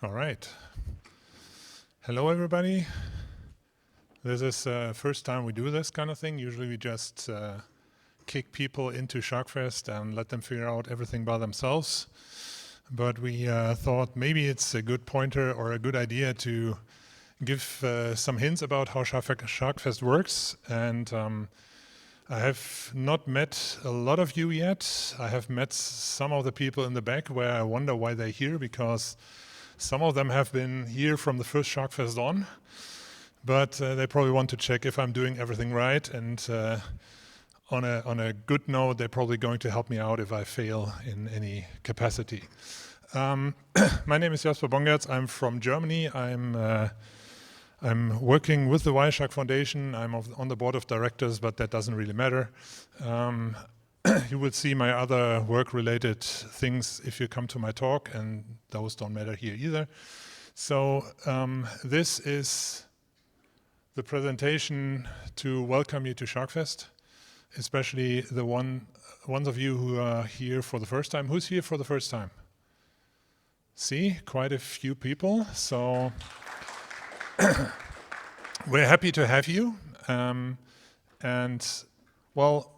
All right. Hello, everybody. This is the first time we do this kind of thing. Usually we just kick people into SharkFest and let them figure out everything by themselves. But we thought maybe it's a good pointer or a good idea to give some hints about how SharkFest works. And I have not met a lot of you yet. I have met some of the people in the back where I wonder why they're here, because some of them have been here from the first SharkFest on, but they probably want to check if I'm doing everything right. And on a good note, they're probably going to help me out if I fail in any capacity. My name is Jasper Bongertz. I'm from Germany. I'm working with the Wireshark Foundation. I'm on the board of directors, but that doesn't really matter. You will see my other work-related things if you come to my talk, and those don't matter here either. So this is the presentation to welcome you to SharkFest, especially the ones of you who are here for the first time. Who's here for the first time? See, quite a few people. So we're happy to have you. And well,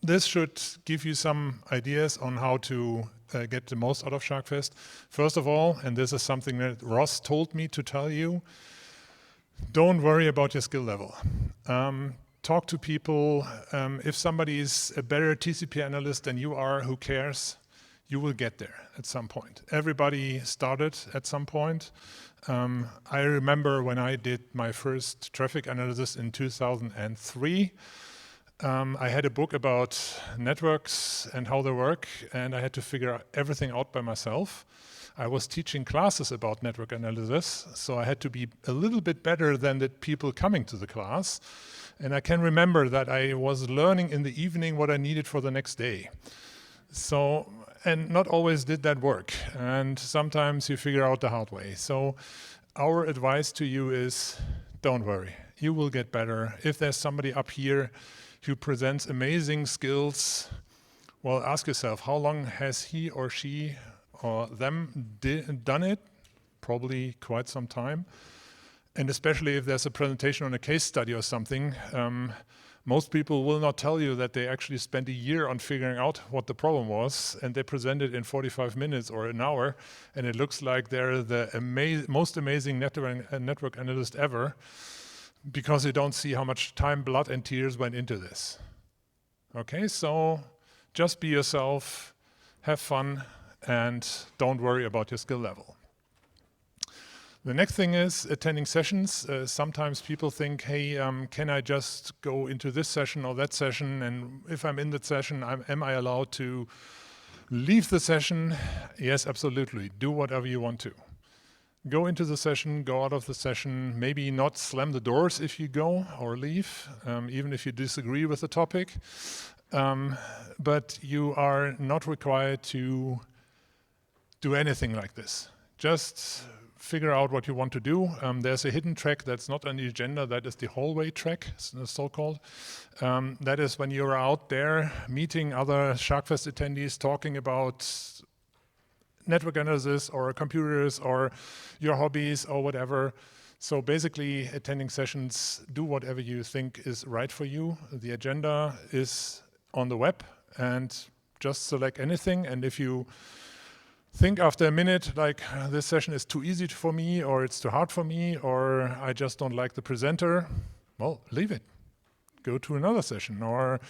this should give you some ideas on how to get the most out of SharkFest. First of all, and this is something that Ross told me to tell you, don't worry about your skill level. Talk to people. If somebody is a better TCP analyst than you are, who cares? You will get there at some point. Everybody started at some point. I remember when I did my first traffic analysis in 2003. I had a book about networks and how they work, and I had to figure everything out by myself. I was teaching classes about network analysis, so I had to be a little bit better than the people coming to the class. And I can remember that I was learning in the evening what I needed for the next day. So, and not always did that work. And sometimes you figure out the hard way. So our advice to you is, don't worry, you will get better. If there's somebody up here who presents amazing skills, well, ask yourself, how long has he or she or them done it? Probably quite some time. And especially if there's a presentation on a case study or something, most people will not tell you that they actually spent a year on figuring out what the problem was, and they present it in 45 minutes or an hour, and it looks like they're the most amazing network analyst ever, because you don't see how much time, blood, and tears went into this. Okay, so just be yourself, have fun, and don't worry about your skill level. The next thing is attending sessions. Sometimes people think, hey, can I just go into this session or that session? And if I'm in that session, am I allowed to leave the session? Yes, absolutely. Do whatever you want to. Go into the session, go out of the session, maybe not slam the doors if you go or leave, even if you disagree with the topic. But you are not required to do anything like this. Just figure out what you want to do. There's a hidden track that's not on the agenda. That is the hallway track, so-called. That is when you're out there meeting other SharkFest attendees, talking about network analysis or computers or your hobbies or whatever. So basically, attending sessions, do whatever you think is right for you. The agenda is on the web, and just select anything. And if you think after a minute, like, this session is too easy for me, or it's too hard for me, or I just don't like the presenter, well, leave it. Go to another session, or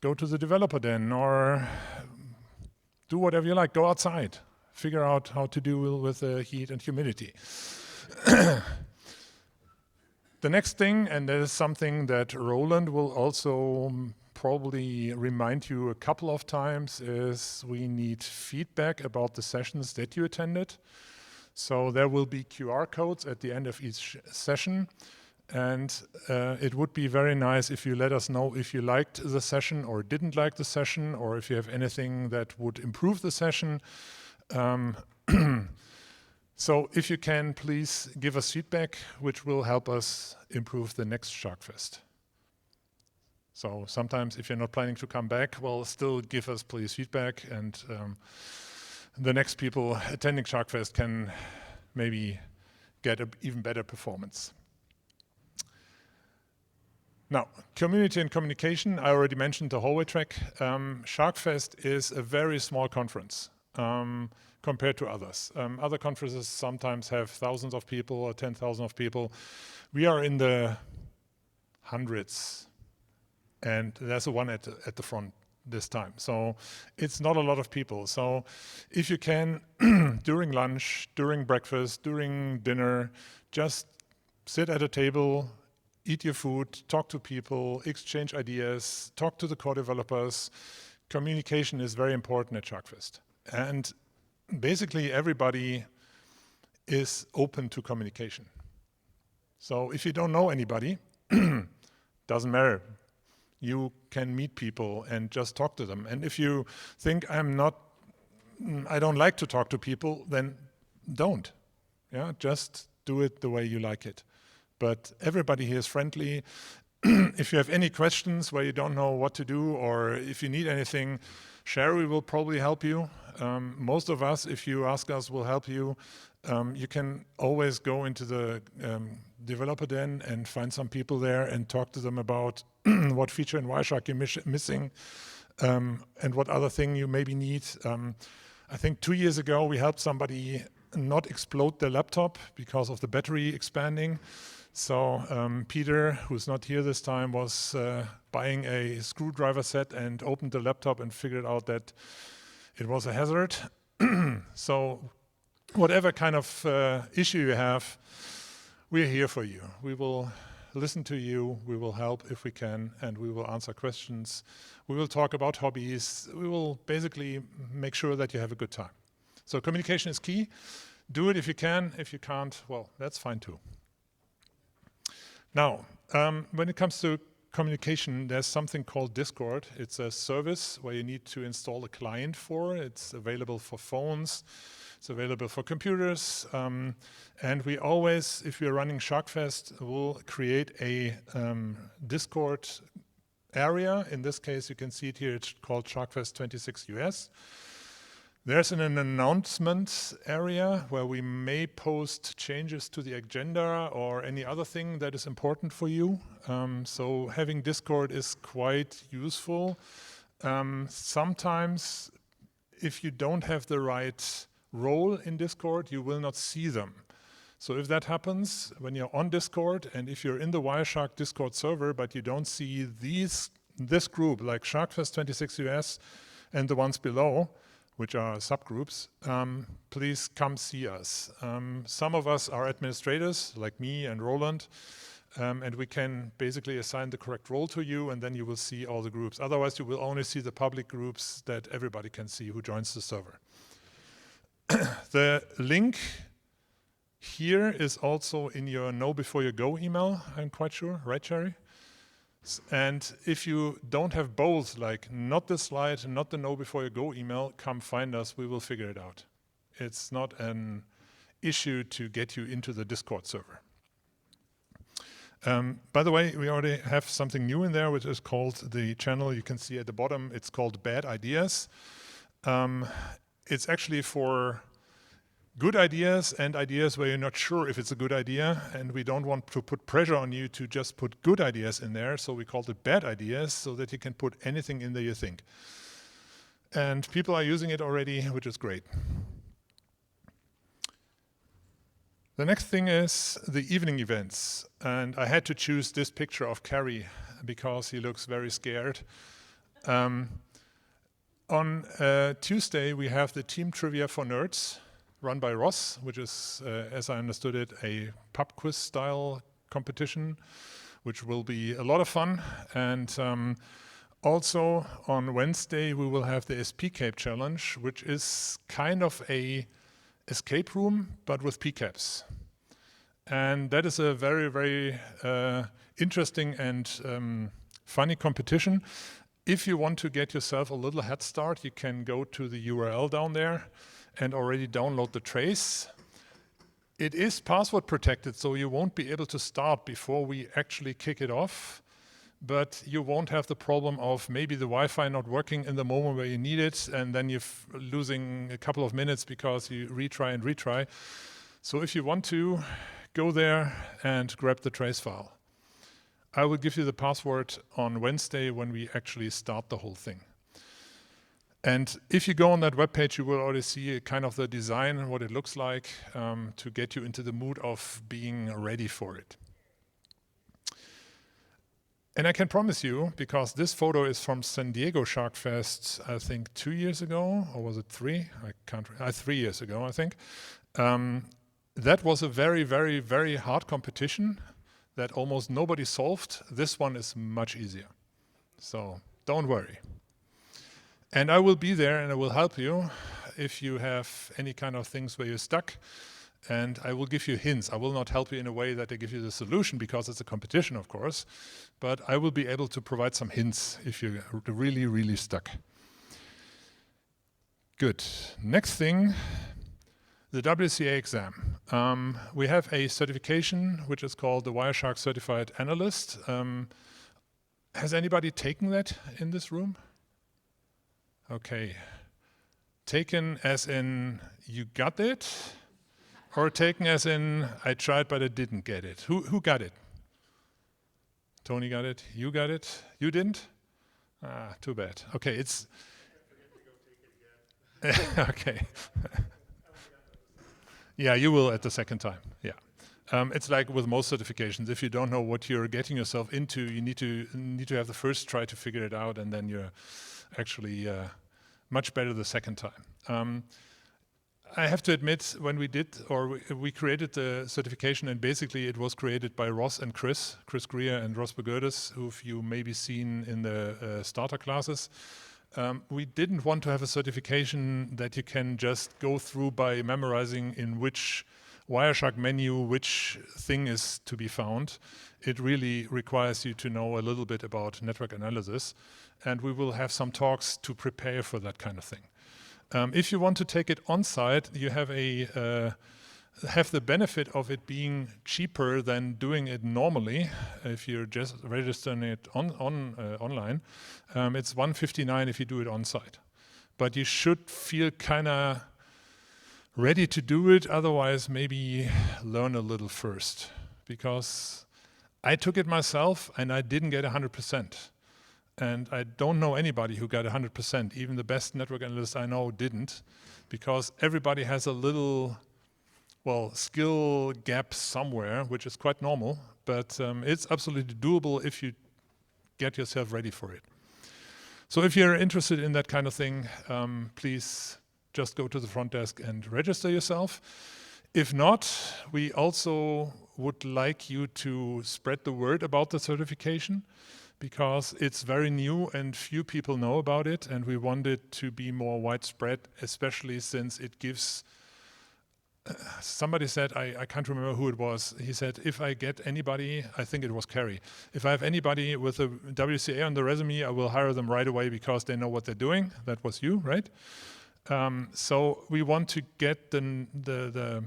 go to the developer den, or do whatever you like. Go outside. Figure out how to deal with the heat and humidity. The next thing, and that is something that Roland will also probably remind you a couple of times, is we need feedback about the sessions that you attended. So there will be QR codes at the end of each session. And it would be very nice if you let us know if you liked the session or didn't like the session, or if you have anything that would improve the session. So if you can, please give us feedback, which will help us improve the next SharkFest. So sometimes if you're not planning to come back, well, still give us please feedback, and the next people attending SharkFest can maybe get an even better performance. Now, community and communication, I already mentioned the hallway track. SharkFest is a very small conference compared to others. Other conferences sometimes have thousands of people or 10,000 of people. We are in the hundreds, and there's a one at the front this time. So it's not a lot of people. So if you can, during lunch, during breakfast, during dinner, just sit at a table, eat your food, talk to people, exchange ideas, talk to the core developers. Communication is very important at SharkFest. And basically everybody is open to communication. So if you don't know anybody, doesn't matter. You can meet people and just talk to them. And if you think I don't like to talk to people, then don't. Yeah, just do it the way you like it. But everybody here is friendly. If you have any questions where you don't know what to do, or if you need anything, Sherry will probably help you. Most of us, if you ask us, will help you. You can always go into the developer den and find some people there and talk to them about what feature in Wireshark you're missing and what other thing you maybe need. I think 2 years ago we helped somebody not explode their laptop because of the battery expanding. So Peter, who's not here this time, was buying a screwdriver set and opened the laptop and figured out that it was a hazard. So whatever kind of issue you have, we're here for you. We will listen to you, we will help if we can, and we will answer questions. We will talk about hobbies. We will basically make sure that you have a good time. So communication is key. Do it if you can. If you can't, well, that's fine too. Now, when it comes to communication, there's something called Discord. It's a service where you need to install a client for. It's available for phones. It's available for computers. And we always, if we're running SharkFest, will create a Discord area. In this case, you can see it here. It's called SharkFest 26 US. There's an announcement area where we may post changes to the agenda or any other thing that is important for you. So having Discord is quite useful. Sometimes if you don't have the right role in Discord, you will not see them. So if that happens when you're on Discord, and if you're in the Wireshark Discord server, but you don't see this group like SharkFest 26 US and the ones below, which are subgroups, please come see us. Some of us are administrators, like me and Roland, and we can basically assign the correct role to you, and then you will see all the groups. Otherwise, you will only see the public groups that everybody can see who joins the server. The link here is also in your Know Before You Go email, I'm quite sure, right, Sherry? And if you don't have both, like not the slide, not the Know Before You Go email, come find us, we will figure it out. It's not an issue to get you into the Discord server. By the way, we already have something new in there, which is called the channel. You can see at the bottom, it's called Bad Ideas. It's actually for good ideas and ideas where you're not sure if it's a good idea, and we don't want to put pressure on you to just put good ideas in there, so we called it bad ideas, so that you can put anything in there you think. And people are using it already, which is great. The next thing is the evening events, and I had to choose this picture of Carrie because he looks very scared. On Tuesday, we have the Team Trivia for Nerds, run by Ross, which is, as I understood it, a pub quiz style competition, which will be a lot of fun. And also on Wednesday, we will have the SPCAP challenge, which is kind of a escape room, but with PCAPs. And that is a very, very interesting and funny competition. If you want to get yourself a little head start, you can go to the URL down there and already download the trace. It is password protected, so you won't be able to start before we actually kick it off, but you won't have the problem of maybe the Wi-Fi not working in the moment where you need it, and then you're losing a couple of minutes because you retry and retry. So if you want to, go there and grab the trace file. I will give you the password on Wednesday when we actually start the whole thing. And if you go on that webpage, you will already see kind of the design, what it looks like, to get you into the mood of being ready for it. And I can promise you, because this photo is from San Diego SharkFest, I think 2 years ago, or was it 3? I can't. 3 years ago, I think. That was a very, very, very hard competition that almost nobody solved. This one is much easier. So don't worry. And I will be there and I will help you if you have any kind of things where you're stuck. And I will give you hints. I will not help you in a way that I give you the solution because it's a competition, of course. But I will be able to provide some hints if you're really, really stuck. Good. Next thing, the WCA exam. We have a certification which is called the Wireshark Certified Analyst. Has anybody taken that in this room? Okay. Taken as in you got it? Or taken as in, I tried but I didn't get it. Who got it? Tony got it. You got it. You didn't? Ah, too bad. Okay, it's. Okay. Yeah, you will at the second time. Yeah. It's like with most certifications. If you don't know what you're getting yourself into, you need to have the first try to figure it out, and then you're actually much better the second time. I have to admit, when we created the certification, and basically it was created by Ross and Chris Greer and Ross Bongertz, who you maybe seen in the starter classes. We didn't want to have a certification that you can just go through by memorizing in which Wireshark menu which thing is to be found. It really requires you to know a little bit about network analysis, and we will have some talks to prepare for that kind of thing. If you want to take it on site, you have the benefit of it being cheaper than doing it normally. If you're just registering it online, it's $159 if you do it on site. But you should feel kind of ready to do it. Otherwise, maybe learn a little first, because I took it myself and I didn't get 100%. And I don't know anybody who got 100%. Even the best network analyst I know didn't, because everybody has a little, skill gap somewhere, which is quite normal. But it's absolutely doable if you get yourself ready for it. So if you're interested in that kind of thing, please just go to the front desk and register yourself. If not, we also would like you to spread the word about the certification, because it's very new and few people know about it, and we want it to be more widespread, especially since it gives. Somebody said, I can't remember who it was, he said, if I get anybody, I think it was Kerry, if I have anybody with a WCA on the resume, I will hire them right away because they know what they're doing. That was you, right? So we want to get the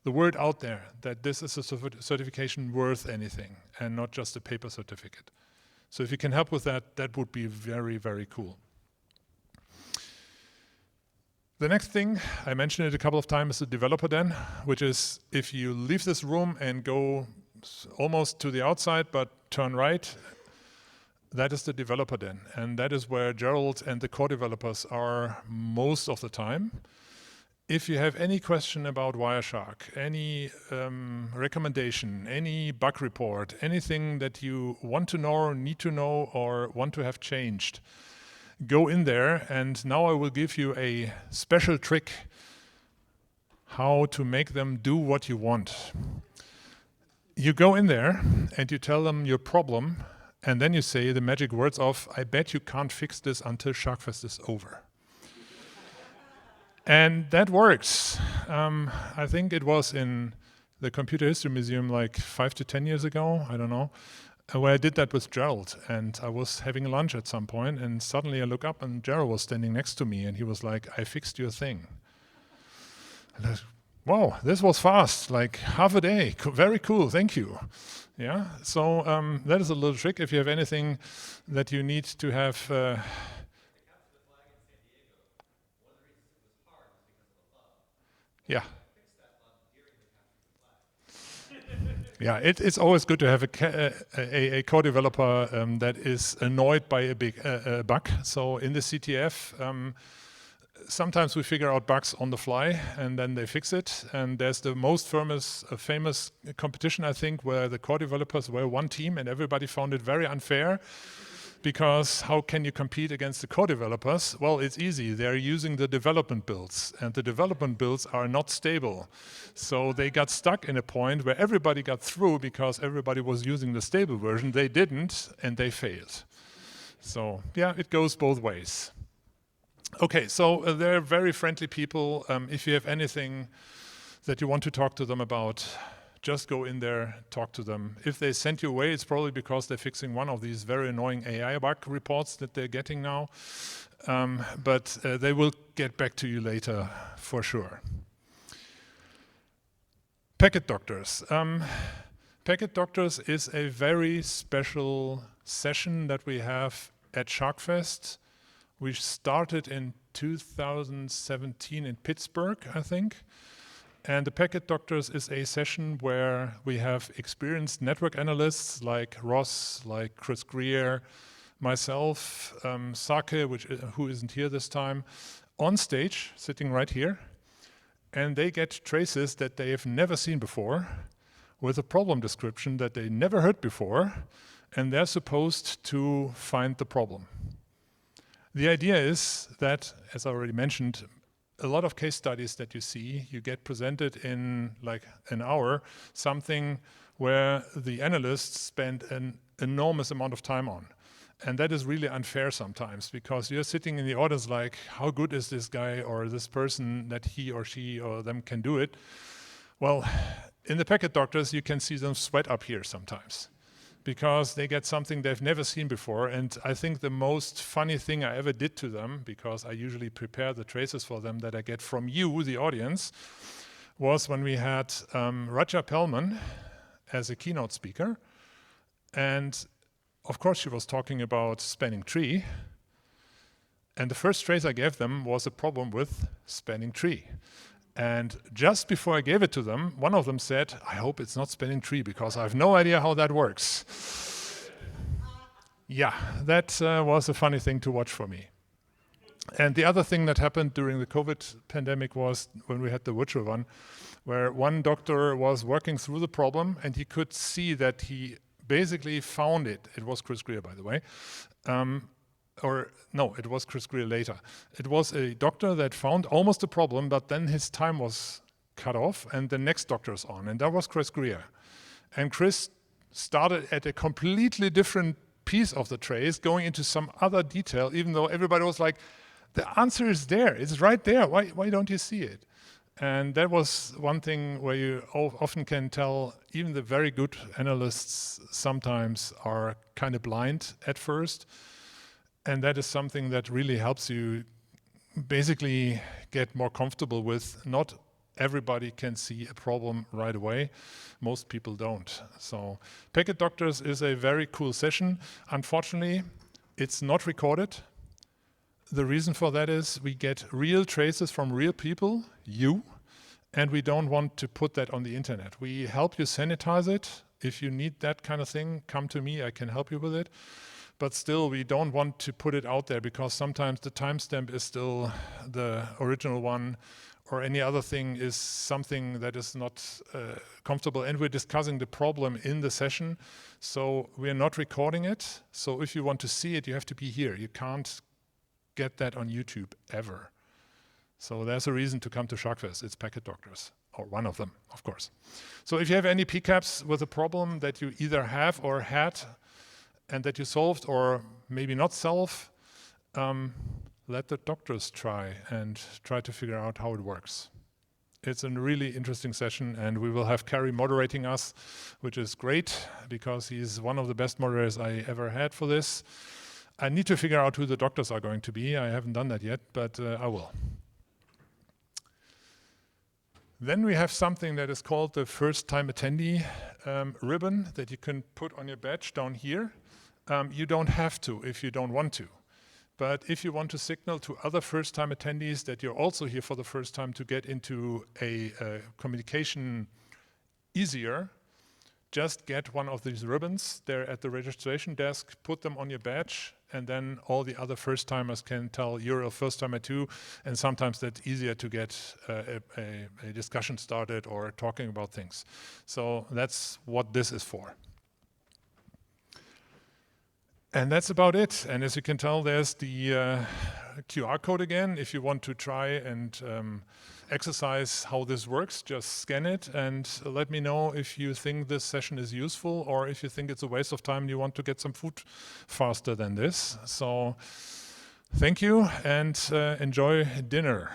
word out there that this is a certification worth anything and not just a paper certificate. So if you can help with that, that would be very, very cool. The next thing, I mentioned it a couple of times, is the developer den, which is if you leave this room and go almost to the outside but turn right, that is the developer den. And that is where Gerald and the core developers are most of the time. If you have any question about Wireshark, any recommendation, any bug report, anything that you want to know or need to know or want to have changed, go in there. And now I will give you a special trick how to make them do what you want. You go in there and you tell them your problem, and then you say the magic words of, I bet you can't fix this until SharkFest is over. And that works. I think it was in the Computer History Museum like 5 to 10 years ago, I don't know, where I did that with Gerald. And I was having lunch at some point, and suddenly I look up and Gerald was standing next to me, and he was like, I fixed your thing. And I was, wow, this was fast, like half a day. Very cool, thank you. Yeah, so that is a little trick. If you have anything that you need to have. Yeah. Yeah, it's always good to have a co-developer that is annoyed by a big bug. So in the CTF, sometimes we figure out bugs on the fly and then they fix it. And there's the most famous competition, I think, where the core developers were one team and everybody found it very unfair. Because how can you compete against the core developers? Well, it's easy. They're using the development builds, and the development builds are not stable. So they got stuck in a point where everybody got through because everybody was using the stable version. They didn't, and they failed. So yeah, it goes both ways. Okay, so they're very friendly people. If you have anything that you want to talk to them about, just go in there, talk to them. If they send you away, it's probably because they're fixing one of these very annoying AI bug reports that they're getting now. But they will get back to you later for sure. Packet Doctors. Packet Doctors is a very special session that we have at SharkFest. We started in 2017 in Pittsburgh, I think. And the Packet Doctors is a session where we have experienced network analysts like Ross, like Chris Greer, myself, Sake, who isn't here this time, on stage, sitting right here. And they get traces that they have never seen before, with a problem description that they never heard before, and they're supposed to find the problem. The idea is that, as I already mentioned, a lot of case studies that you see, you get presented in like an hour, something where the analysts spend an enormous amount of time on. And that is really unfair sometimes, because you're sitting in the audience like, how good is this guy or this person that he or she or them can do it? Well, in the Packet Doctors, you can see them sweat up here sometimes, because they get something they've never seen before. And I think the most funny thing I ever did to them, because I usually prepare the traces for them that I get from you, the audience, was when we had Raja Pellman as a keynote speaker. And of course she was talking about spanning tree. And the first trace I gave them was a problem with spanning tree. And just before I gave it to them, one of them said, I hope it's not spanning tree because I have no idea how that works. Yeah, that was a funny thing to watch for me. And the other thing that happened during the COVID pandemic was when we had the virtual one, where one doctor was working through the problem and he could see that he basically found it. It was Chris Greer, by the way. Or no, it was Chris Greer later. It was a doctor that found almost a problem, but then his time was cut off and the next doctor's on, and that was Chris Greer. And Chris started at a completely different piece of the trace, going into some other detail, even though everybody was like, the answer is there, it's right there, why don't you see it? And that was one thing where you often can tell even the very good analysts sometimes are kind of blind at first. And that is something that really helps you basically get more comfortable with. Not everybody can see a problem right away. Most people don't. So Packet Doctors is a very cool session. Unfortunately, it's not recorded. The reason for that is we get real traces from real people, you, and we don't want to put that on the internet. We help you sanitize it. If you need that kind of thing, come to me, I can help you with it. But still, we don't want to put it out there because sometimes the timestamp is still the original one, or any other thing is something that is not comfortable. And we're discussing the problem in the session, so we're not recording it. So if you want to see it, you have to be here. You can't get that on YouTube ever. So there's a reason to come to SharkFest. It's Packet Doctors, or one of them, of course. So if you have any PCAPs with a problem that you either have or had, and that you solved or maybe not solve, let the doctors try to figure out how it works. It's a really interesting session, and we will have Carrie moderating us, which is great because he's one of the best moderators I ever had for this. I need to figure out who the doctors are going to be. I haven't done that yet, but I will. Then we have something that is called the first time attendee ribbon that you can put on your badge down here. You don't have to if you don't want to. But if you want to signal to other first-time attendees that you're also here for the first time to get into a communication easier, just get one of these ribbons there at the registration desk, put them on your badge, and then all the other first-timers can tell you're a first-timer too, and sometimes that's easier to get a discussion started or talking about things. So that's what this is for. And that's about it. And as you can tell, there's the QR code again. If you want to try and exercise how this works, just scan it and let me know if you think this session is useful or if you think it's a waste of time and you want to get some food faster than this. So thank you and enjoy dinner.